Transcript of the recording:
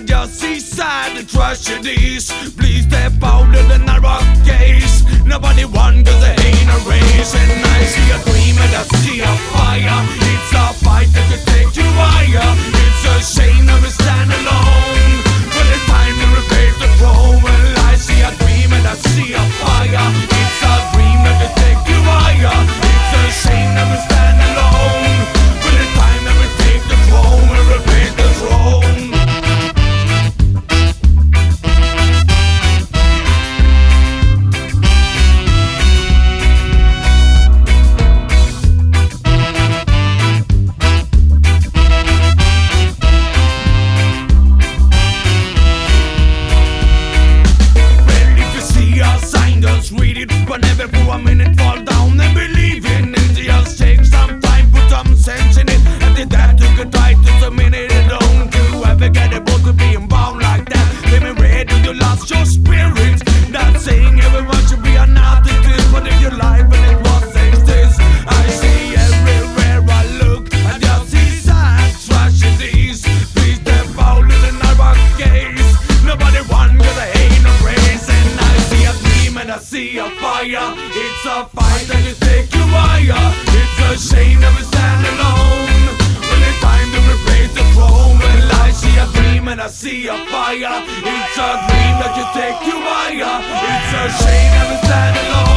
at your seaside, the tragedies. Please step out of the narrow gaze. Nobody won cause there ain't a race. And I see a dream and I see a fire. It's a fight that could take you higher. It's a shame that we stand alone, but it's time to replace the throne. Well, I see a dream and I see a fire. It's a dream that could take you higher. It's a shame that we stand alone, but it's time that we take the throne and replace the throne. Read it, but never for a minute fall down and believe in it. Just take some time, put some sense in it. And did that took a try just a minute alone to ever get able to being bound like that. Let me read till you lost your spirit. Not saying everyone should be an artist, but if you're live and it was this, I see everywhere I look and just see sad tragedies. Please step out in the narrow gaze. Nobody won cause I ain't no race. And I see a dream and I see a fire. It's a fight that can take you higher. It's a shame that we stand alone, when it's time to replace the throne. Well, I see a dream and I see a fire. It's a dream that can take you higher. It's a shame that we stand alone.